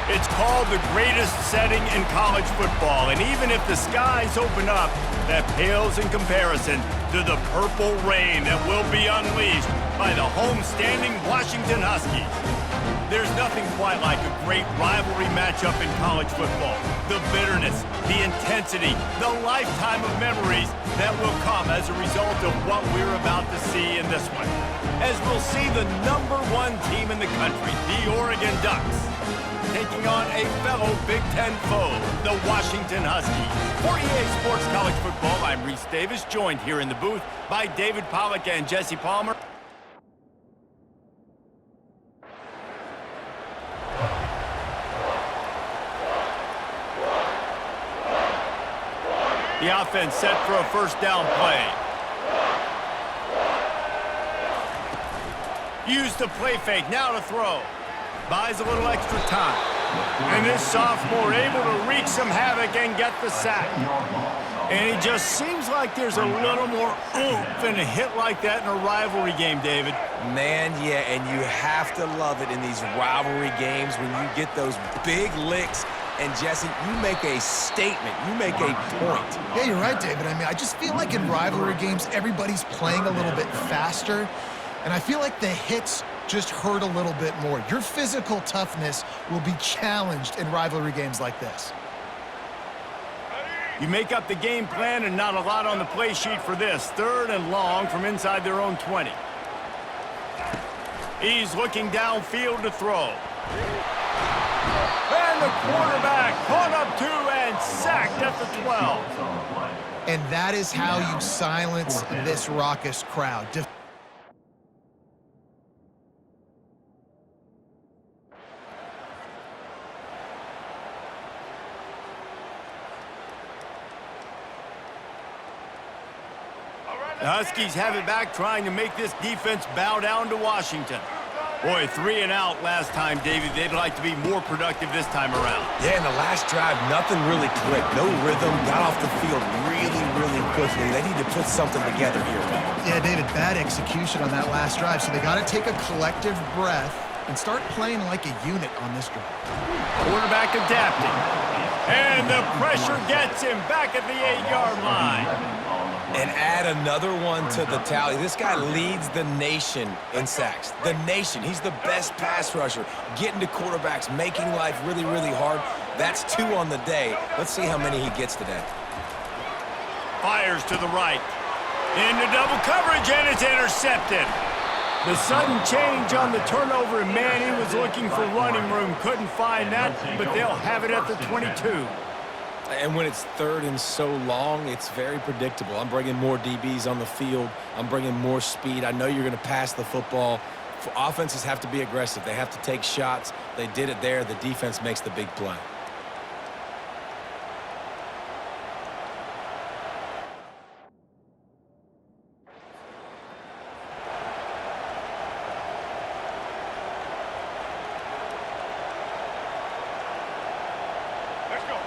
It's called the greatest setting in college football, and even if the skies open up, that pales in comparison to the purple rain that will be unleashed by the homestanding Washington Huskies. There's nothing quite like a great rivalry matchup in college football. The bitterness, the intensity, the lifetime of memories that will come as a result of what we're about to see in this one. As we'll see the #1 team in the country, the Oregon Ducks, taking on a fellow Big Ten foe, the Washington Huskies. For EA Sports College Football, I'm Reese Davis, joined here in the booth by David Pollack and Jesse Palmer. The offense set for a first down play. Use the play fake, now to throw. Buys a little extra time. And this sophomore able to wreak some havoc and get the sack. And it just seems like there's a little more oomph in a hit like that in a rivalry game, David. Man, yeah, and you have to love it in these rivalry games when you get those big licks. And, Jesse, you make a statement. You make a point. Yeah, you're right, David. I mean, I just feel like in rivalry games, everybody's playing a little bit faster. And I feel like the hits just hurt a little bit more. Your physical toughness will be challenged in rivalry games like this. You make up the game plan and not a lot on the play sheet for this. 3rd and long from inside their own 20. He's looking downfield to throw. And the quarterback caught up to and sacked at the 12. And that is how you silence this raucous crowd. The Huskies have it back, trying to make this defense bow down to Washington. Boy, 3 and out last time, David. They'd like to be more productive this time around. Yeah, in the last drive, nothing really clicked. No rhythm, got off the field really quickly. They need to put something together here. Yeah, David, bad execution on that last drive, so they got to take a collective breath and start playing like a unit on this drive. Quarterback adapting. And the pressure gets him back at the 8-yard line. And add another one to the tally. This guy leads the nation in sacks. The nation. He's the best pass rusher. Getting to quarterbacks, making life really hard. That's 2 on the day. Let's see how many he gets today. Fires to the right. Into double coverage, and it's intercepted. The sudden change on the turnover, and man, he was looking for running room. Couldn't find that, but they'll have it at the 22. And when it's 3rd and so long, it's very predictable. I'm bringing more DBs on the field. I'm bringing more speed. I know you're going to pass the football. Offenses have to be aggressive. They have to take shots. They did it there. The defense makes the big play.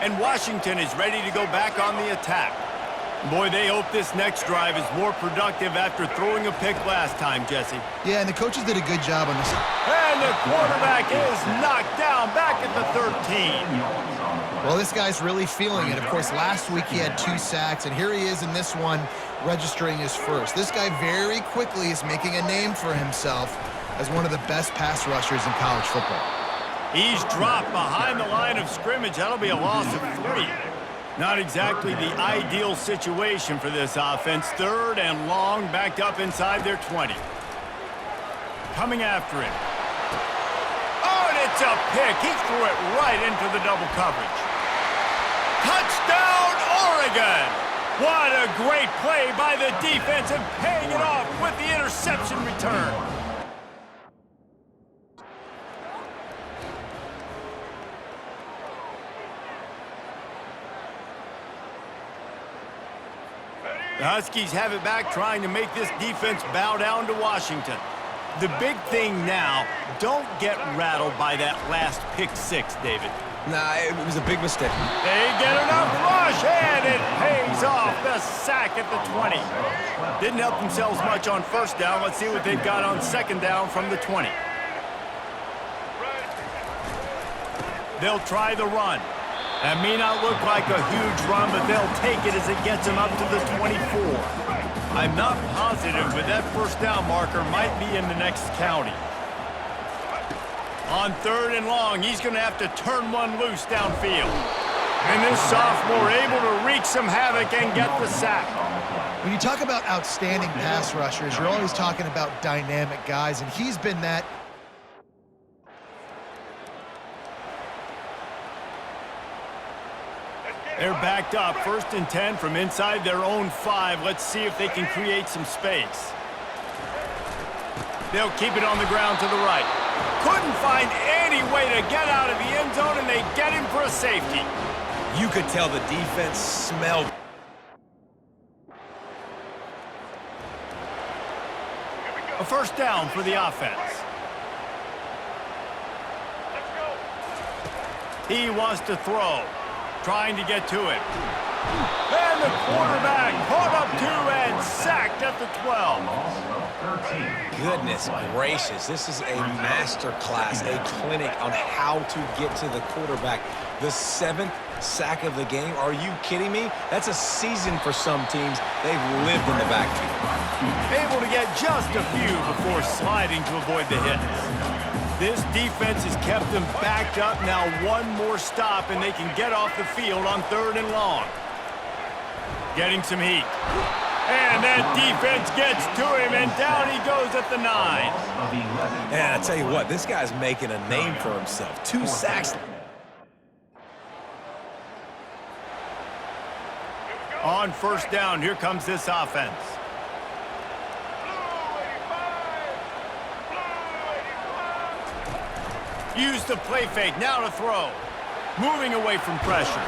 And Washington is ready to go back on the attack. Boy, they hope this next drive is more productive after throwing a pick last time, Jesse. Yeah, and the coaches did a good job on this. And the quarterback is knocked down back at the 13. Well, this guy's really feeling it. Of course, last week he had 2 sacks, and here he is in this one registering his first. This guy very quickly is making a name for himself as one of the best pass rushers in college football. He's dropped behind the line of scrimmage. That'll be a loss of 3. Not exactly the ideal situation for this offense. 3rd and long, backed up inside their 20. Coming after him. Oh, and it's a pick. He threw it right into the double coverage. Touchdown, Oregon! What a great play by the defense, and paying it off with the interception return. The Huskies have it back, trying to make this defense bow down to Washington. The big thing now, don't get rattled by that last pick 6, David. Nah, it was a big mistake. They get enough rush, and it pays off. The sack at the 20. Didn't help themselves much on first down. Let's see what they've got on second down from the 20. They'll try the run. That may not look like a huge run, but they'll take it as it gets them up to the 24. I'm not positive, but that first down marker might be in the next county. On 3rd and long, he's going to have to turn one loose downfield. And this sophomore able to wreak some havoc and get the sack. When you talk about outstanding pass rushers, you're always talking about dynamic guys, and he's been that. They're backed up, 1st and 10 from inside their own 5. Let's see if they can create some space. They'll keep it on the ground to the right. Couldn't find any way to get out of the end zone, and they get him for a safety. You could tell the defense smelled. A first down for the offense. He wants to throw. Trying to get to it. And the quarterback caught up to and sacked at the 12. Goodness gracious, this is a master class, a clinic on how to get to the quarterback. The 7th sack of the game, are you kidding me? That's a season for some teams. They've lived in the backfield. Able to get just a few before sliding to avoid the hits. This defense has kept them backed up. Now one more stop, and they can get off the field on 3rd and long. Getting some heat. And that defense gets to him, and down he goes at the 9. And I tell you what, this guy's making a name for himself. 2 sacks. On 1st down, here comes this offense. Use the play fake, now to throw. Moving away from pressure.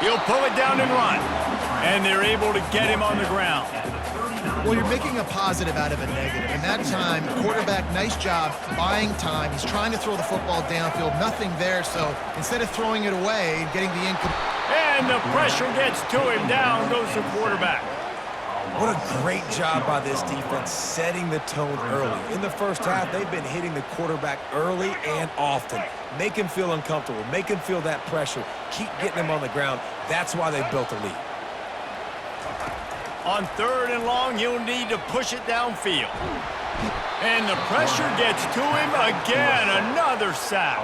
He'll pull it down and run. And they're able to get him on the ground. Well, you're making a positive out of a negative. And that time, quarterback, nice job buying time. He's trying to throw the football downfield. Nothing there, so instead of throwing it away and getting the incomplete. And the pressure gets to him. Down goes the quarterback. What a great job by this defense setting the tone early. In the first half, they've been hitting the quarterback early and often. Make him feel uncomfortable. Make him feel that pressure. Keep getting him on the ground. That's why they built a lead. On 3rd and long, he'll need to push it downfield. And the pressure gets to him again. Another sack.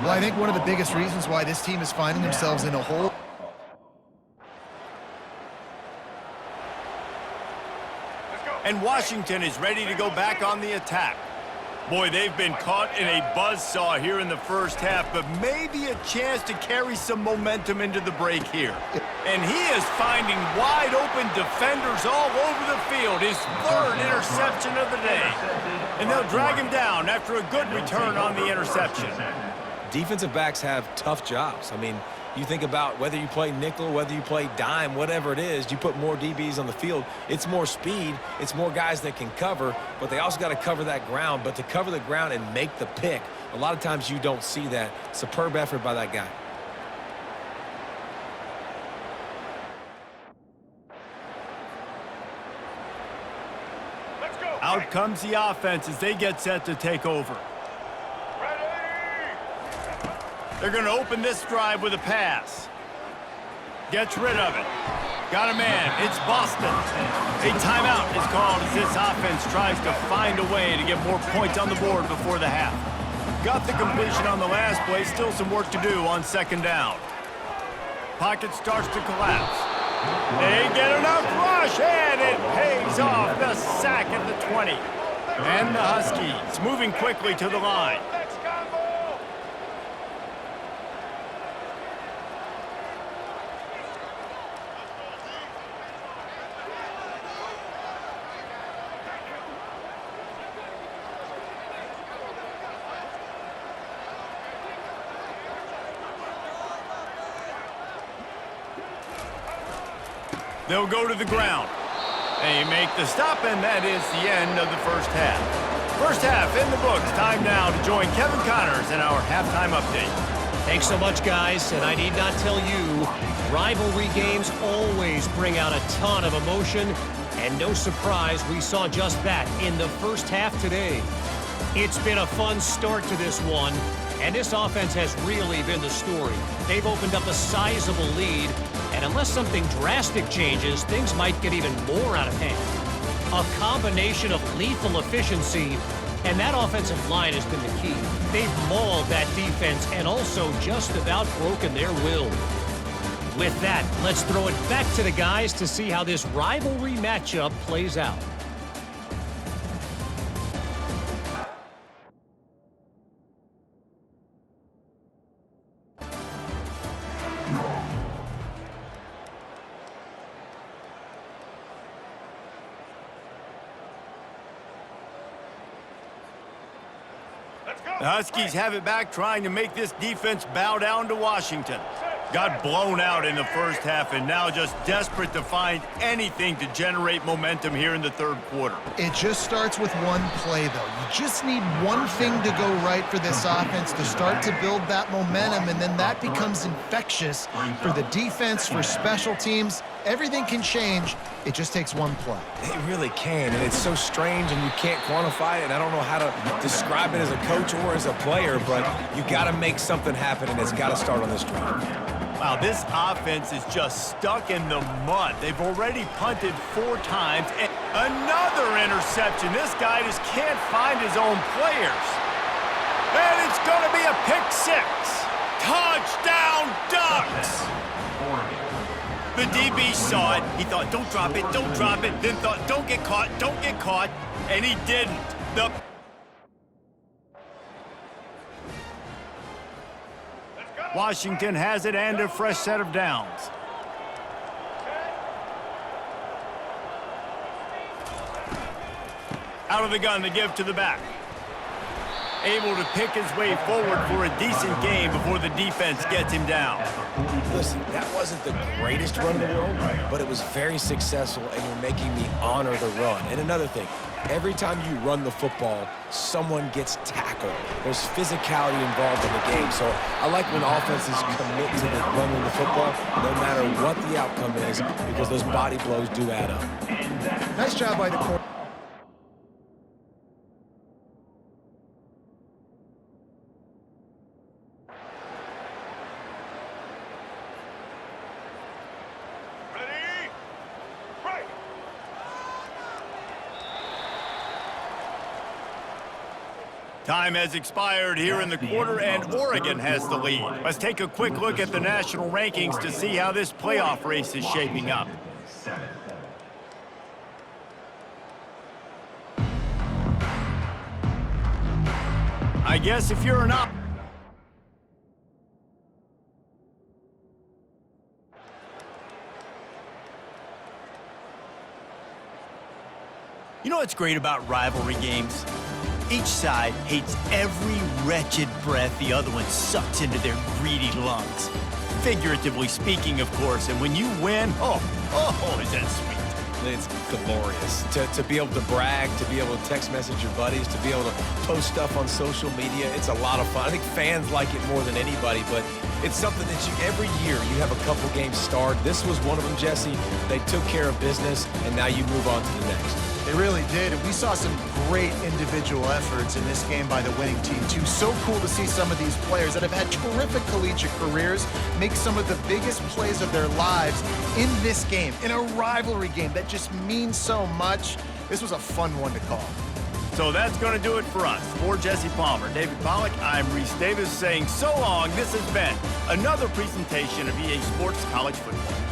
Well, I think one of the biggest reasons why this team is finding themselves in a hole. And Washington is ready to go back on the attack. Boy, they've been caught in a buzzsaw here in the first half, but maybe a chance to carry some momentum into the break here. And he is finding wide open defenders all over the field. His 3rd interception of the day. And they'll drag him down after a good return on the interception. Defensive backs have tough jobs. I mean, you think about whether you play nickel, whether you play dime, whatever it is, you put more DBs on the field. It's more speed. It's more guys that can cover, but they also got to cover that ground. But to cover the ground and make the pick, a lot of times you don't see that. Superb effort by that guy. Out comes the offense as they get set to take over. They're going to open this drive with a pass. Gets rid of it. Got a man. It's Boston. A timeout is called as this offense tries to find a way to get more points on the board before the half. Got the completion on the last play. Still some work to do on 2nd down. Pocket starts to collapse. They get enough rush, and it pays off. The sack at the 20. And the Huskies moving quickly to the line. They'll go to the ground. They make the stop, and that is the end of the first half. First half in the books. Time now to join Kevin Connors in our halftime update. Thanks so much, guys, and I need not tell you, rivalry games always bring out a ton of emotion, and no surprise, we saw just that in the first half today. It's been a fun start to this one, And this offense has really been the story. They've opened up a sizable lead, and unless something drastic changes, things might get even more out of hand. A combination of lethal efficiency, and that offensive line has been the key. They've mauled that defense and also just about broken their will. With that, let's throw it back to the guys to see how this rivalry matchup plays out. The Huskies have it back, trying to make this defense bow down to Washington. Got blown out in the first half and now just desperate to find anything to generate momentum here in the third quarter. It just starts with one play, though. You just need one thing to go right for this offense to start to build that momentum, and then that becomes infectious for the defense, for special teams. Everything can change. It just takes one play. It really can, and it's so strange, and you can't quantify it, and I don't know how to describe it as a coach or as a player, but you got to make something happen, and it's got to start on this drive. Wow, this offense is just stuck in the mud. They've already punted 4 times, and another interception. This guy just can't find his own players. And it's going to be a pick 6. Touchdown, Ducks! The DB saw it. He thought, don't drop it, don't drop it. Then thought, don't get caught, and he didn't. Washington has it and a fresh set of downs. Out of the gun to give to the back. Able to pick his way forward for a decent game before the defense gets him down. Listen, that wasn't the greatest run in the world, but it was very successful, and you're making me honor the run. And another thing, every time you run the football, someone gets tackled. There's physicality involved in the game. So I like when offenses commit to the running the football, no matter what the outcome is, because those body blows do add up. Nice job by the quarterback. Time has expired here in the quarter, and Oregon has the lead. Let's take a quick look at the national rankings to see how this playoff race is shaping up. I guess if you're an You know what's great about rivalry games? Each side hates every wretched breath the other one sucks into their greedy lungs. Figuratively speaking, of course, and when you win, oh, is that sweet. It's glorious. To be able to brag, to be able to text message your buddies, to be able to post stuff on social media, it's a lot of fun. I think fans like it more than anybody, but it's something that every year you have a couple games start. This was one of them, Jesse. They took care of business, and now you move on to the next. They really did, and we saw some great individual efforts in this game by the winning team, too. So cool to see some of these players that have had terrific collegiate careers make some of the biggest plays of their lives in this game, in a rivalry game that just means so much. This was a fun one to call. So that's going to do it for us. For Jesse Palmer, David Pollack, I'm Reese Davis saying so long. This has been another presentation of EA Sports College Football.